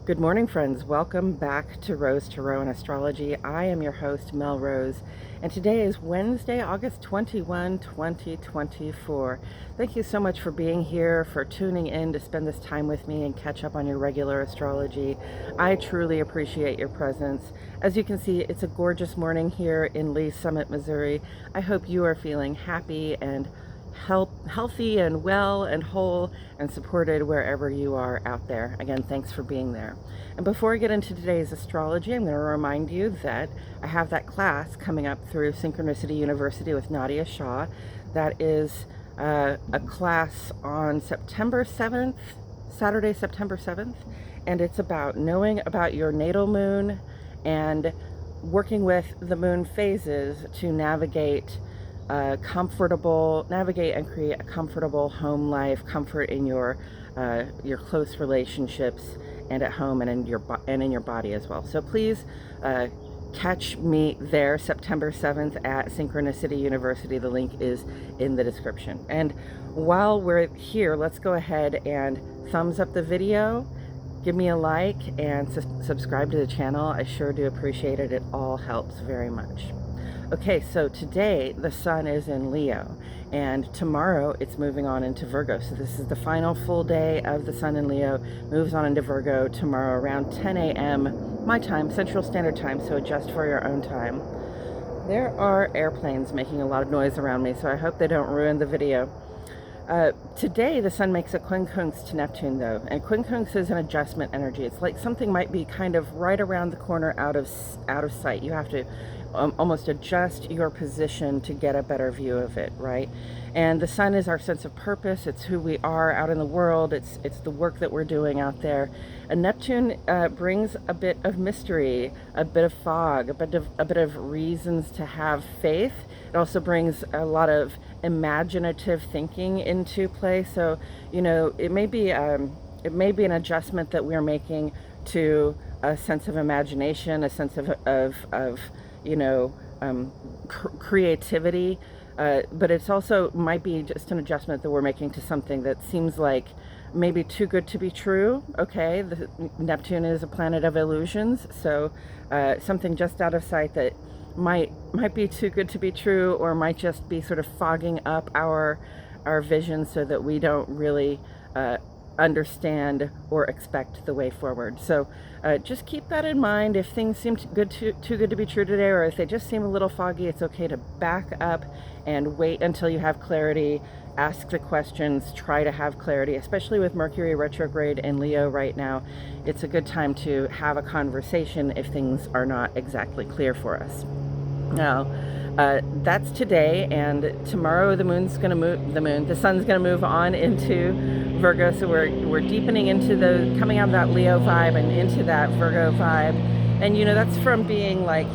Good morning, friends. Welcome back to Rose Tarot and Astrology. I am your host, Mel Rose, and today is Wednesday, August 21, 2024. Thank you so much for being here, for tuning in to spend this time with me and catch up on your regular astrology. I truly appreciate your presence. As you can see, it's a gorgeous morning here in Lee's Summit, Missouri. I hope you are feeling happy and healthy and well and whole and supported wherever you are out there. Again, thanks for being there. And before I get into today's astrology, I'm going to remind you that I have that class coming up through Synchronicity University with Nadia Shah. That is a class on September 7th, Saturday, September 7th, and it's about knowing about your natal moon and working with the moon phases to navigate and create a comfortable home life, comfort in your close relationships and at home and in your body as well. So please catch me there September 7th at Synchronicity University. The link is in the description. And while we're here, let's go ahead and thumbs up the video, give me a like, and subscribe to the channel. I sure do appreciate it. It all helps very much. Okay, so today the sun is in Leo, and tomorrow it's moving on into Virgo. So this is the final full day of the sun in Leo, moves on into Virgo tomorrow around 10 a.m. my time, Central Standard Time, so adjust for your own time. There are airplanes making a lot of noise around me, so I hope they don't ruin the video. Today the sun makes a quincunx to Neptune though, and quincunx is an adjustment energy. It's like something might be kind of right around the corner out of sight. You have to almost adjust your position to get a better view of it, right? And the sun is our sense of purpose. It's who we are out in the world. It's the work that we're doing out there. And Neptune brings a bit of mystery, a bit of fog, a bit of reasons to have faith. It also brings a lot of imaginative thinking into play. So, you know, it may be an adjustment that we're making to a sense of imagination, a sense of creativity, but it's also might be just an adjustment that we're making to something that seems like maybe too good to be true. Okay, Neptune is a planet of illusions, so something just out of sight that might be too good to be true, or might just be sort of fogging up our vision so that we don't really understand or expect the way forward. So just keep that in mind. If things seem too good to be true today, or if they just seem a little foggy, it's okay to back up and wait until you have clarity. Ask the questions, try to have clarity, especially with Mercury retrograde in Leo right now. It's a good time to have a conversation if things are not exactly clear for us. Now, that's today, and tomorrow the sun's gonna move on into Virgo. So we're deepening into coming out of that Leo vibe and into that Virgo vibe. And you know, that's from being like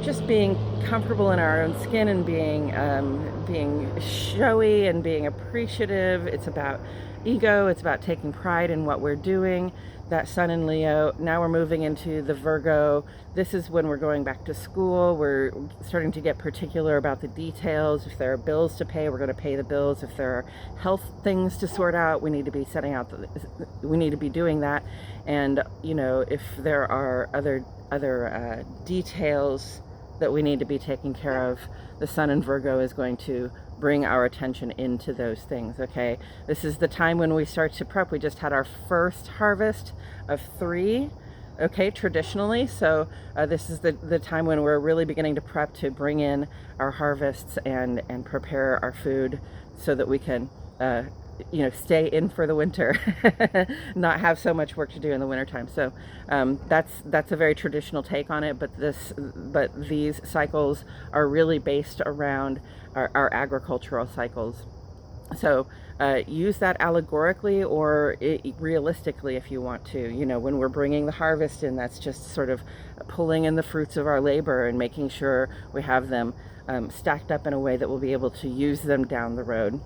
just being comfortable in our own skin and being showy and being appreciative. It's about ego. It's about taking pride in what we're doing. That sun in Leo. Now we're moving into the Virgo. This is when we're going back to school. We're starting to get particular about the details. If there are bills to pay, we're going to pay the bills. If there are health things to sort out, we need to be we need to be doing that. And you know, if there are other details that we need to be taking care of, the sun in Virgo is going to bring our attention into those things. Okay, this is the time when we start to prep. We just had our first harvest of 3, okay, traditionally. So this is the time when we're really beginning to prep to bring in our harvests and prepare our food so that we can stay in for the winter, not have so much work to do in the wintertime. So that's a very traditional take on it, but these cycles are really based around our agricultural cycles. So use that allegorically or realistically if you want to. You know, when we're bringing the harvest in, that's just sort of pulling in the fruits of our labor and making sure we have them stacked up in a way that we'll be able to use them down the road.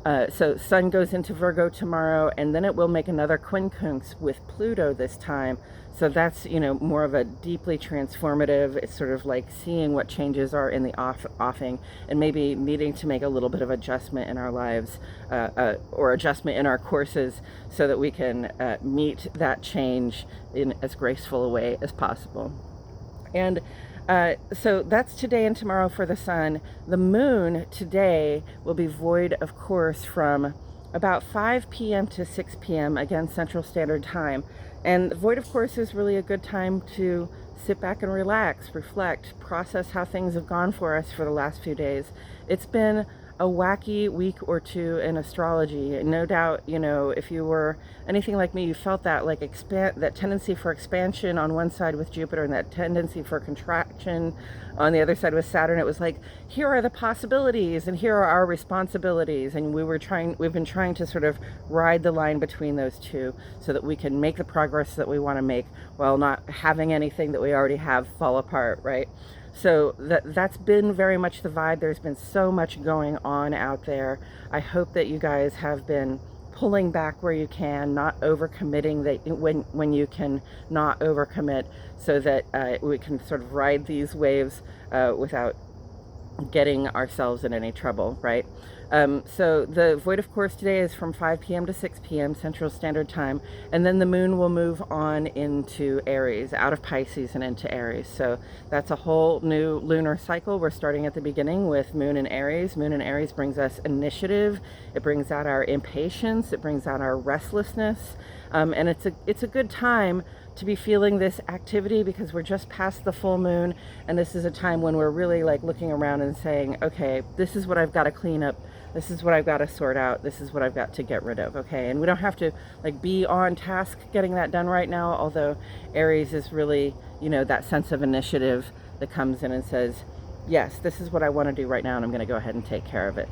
So Sun goes into Virgo tomorrow, and then it will make another quincunx with Pluto this time. So that's, more of a deeply transformative. It's sort of like seeing what changes are in the offing, and maybe needing to make a little bit of adjustment in our lives, or adjustment in our courses, so that we can meet that change in as graceful a way as possible. And so that's today and tomorrow for the Sun. The Moon today will be void of course from about 5 p.m. to 6 p.m. again Central Standard Time. And void of course is really a good time to sit back and relax, reflect, process how things have gone for us for the last few days. It's been a wacky week or two in astrology. No doubt, if you were anything like me, you felt that that tendency for expansion on one side with Jupiter and that tendency for contraction on the other side with Saturn. It was like, here are the possibilities and here are our responsibilities. And we've been trying to sort of ride the line between those two so that we can make the progress that we want to make while not having anything that we already have fall apart, right? So that's been very much the vibe. There's been so much going on out there. I hope that you guys have been pulling back where you can, not overcommitting when you can not overcommit, so that we can sort of ride these waves without getting ourselves in any trouble, right? So the void of course today is from 5 p.m. to 6 p.m. Central Standard Time, and then the moon will move on into Aries, out of Pisces and into Aries. So that's a whole new lunar cycle. We're starting at the beginning with moon in Aries. Moon in Aries brings us initiative. It brings out our impatience. It brings out our restlessness. And it's a good time to be feeling this activity because we're just past the full moon, and this is a time when we're really looking around and saying, okay, this is what I've got to clean up, this is what I've got to sort out, this is what I've got to get rid of, okay? And we don't have to be on task getting that done right now, although Aries is really, that sense of initiative that comes in and says, yes, this is what I want to do right now, and I'm going to go ahead and take care of it.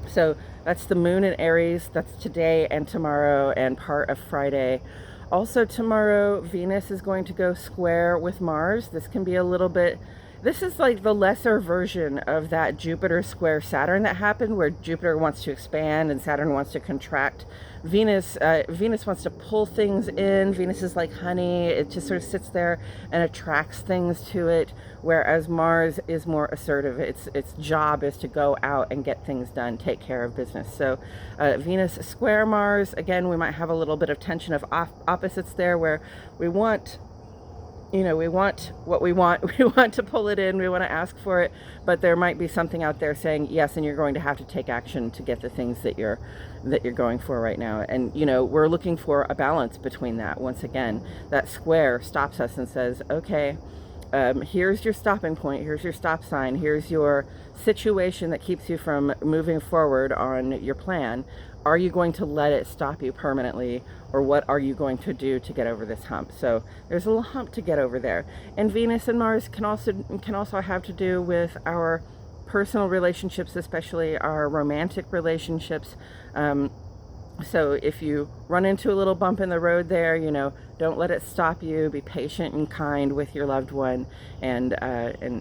So that's the moon in Aries. That's today and tomorrow and part of Friday. Also tomorrow, Venus is going to go square with Mars. This can be a little bit, this is the lesser version of that Jupiter square Saturn that happened, where Jupiter wants to expand and Saturn wants to contract. Venus wants to pull things in. Venus is like honey. It just sort of sits there and attracts things to it, whereas Mars is more assertive. Its job is to go out and get things done, take care of business. So Venus square Mars, again, we might have a little bit of tension of opposites there, where we want we want what we want. We want to pull it in. We want to ask for it. But there might be something out there saying, yes, and you're going to have to take action to get the things that you're going for right now. And, we're looking for a balance between that. Once again, that square stops us and says, okay, here's your stopping point. Here's your stop sign. Here's your situation that keeps you from moving forward on your plan. Are you going to let it stop you permanently, or what are you going to do to get over this hump? So there's a little hump to get over there. And Venus and Mars can also have to do with our personal relationships, especially our romantic relationships. So if you run into a little bump in the road there, don't let it stop you. Be patient and kind with your loved one, and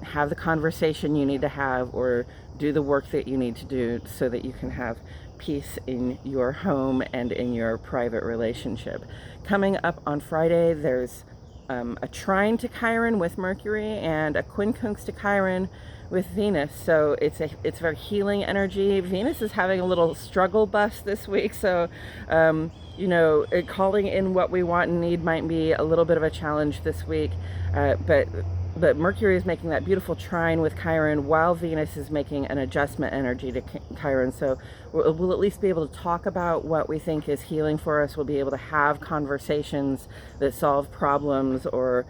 have the conversation you need to have, or do the work that you need to do so that you can have peace in your home and in your private relationship. Coming up on Friday, there's a trine to Chiron with Mercury and a quincunx to Chiron with Venus. So it's very healing energy. Venus is having a little struggle bus this week, so calling in what we want and need might be a little bit of a challenge this week, but Mercury is making that beautiful trine with Chiron, while Venus is making an adjustment energy to Chiron. So we'll at least be able to talk about what we think is healing for us. We'll be able to have conversations that solve problems or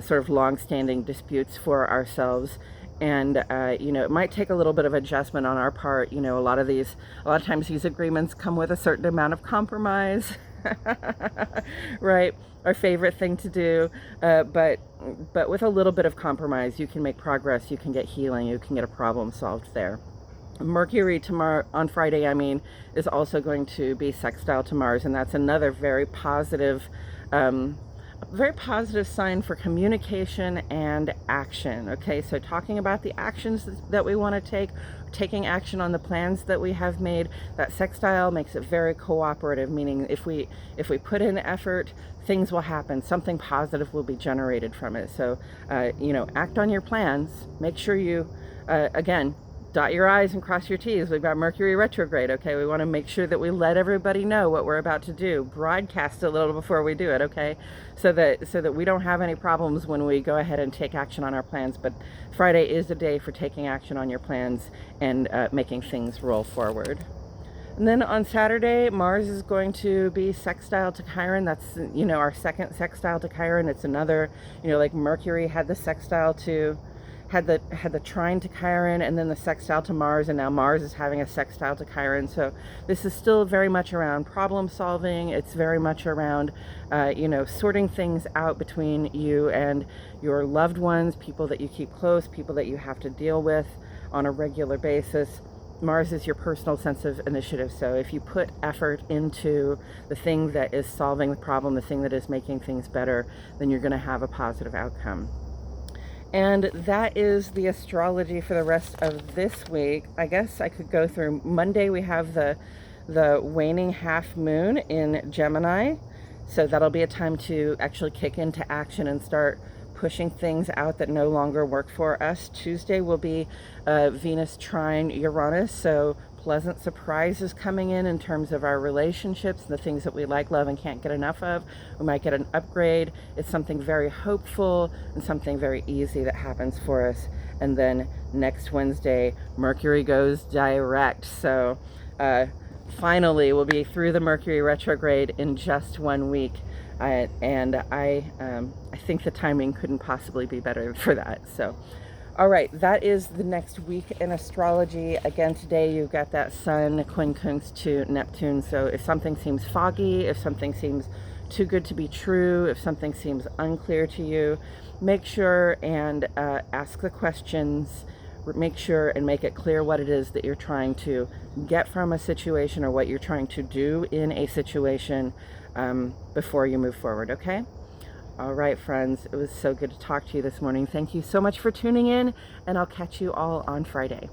sort of long-standing disputes for ourselves. And it might take a little bit of adjustment on our part. A lot of times these agreements come with a certain amount of compromise. Right? Our favorite thing to do, but with a little bit of compromise, you can make progress, you can get healing, you can get a problem solved there. Mercury on Friday, is also going to be sextile to Mars, and that's another very positive very positive sign for communication and action. Okay, so talking about the actions that we want to take, taking action on the plans that we have made. That sextile makes it very cooperative, meaning if we put in effort, things will happen. Something positive will be generated from it. So act on your plans. Make sure you again, dot your I's and cross your T's. We've got Mercury retrograde, okay? We want to make sure that we let everybody know what we're about to do. Broadcast a little before we do it, okay? So that we don't have any problems when we go ahead and take action on our plans. But Friday is the day for taking action on your plans and making things roll forward. And then on Saturday, Mars is going to be sextile to Chiron. That's, our second sextile to Chiron. It's another, like Mercury had the sextile to had the trine to Chiron, and then the sextile to Mars, and now Mars is having a sextile to Chiron. So this is still very much around problem solving. It's very much around sorting things out between you and your loved ones, people that you keep close, people that you have to deal with on a regular basis. Mars is your personal sense of initiative. So if you put effort into the thing that is solving the problem, the thing that is making things better, then you're going to have a positive outcome. And that is the astrology for the rest of this week. I guess I could go through. Monday we have the waning half moon in Gemini. So that'll be a time to actually kick into action and start pushing things out that no longer work for us. Tuesday will be Venus trine Uranus. So pleasant surprises coming in terms of our relationships, the things that we like, love, and can't get enough of. We might get an upgrade. It's something very hopeful and something very easy that happens for us. And then next Wednesday, Mercury goes direct. So finally, we'll be through the Mercury retrograde in just 1 week. And I think the timing couldn't possibly be better for that. So all right, that is the next week in astrology. Again, today you've got that Sun quincunx to Neptune. So if something seems foggy, if something seems too good to be true, if something seems unclear to you, make sure and ask the questions. Make sure and make it clear what it is that you're trying to get from a situation or what you're trying to do in a situation before you move forward, okay? All right, friends, it was so good to talk to you this morning. Thank you so much for tuning in, and I'll catch you all on Friday.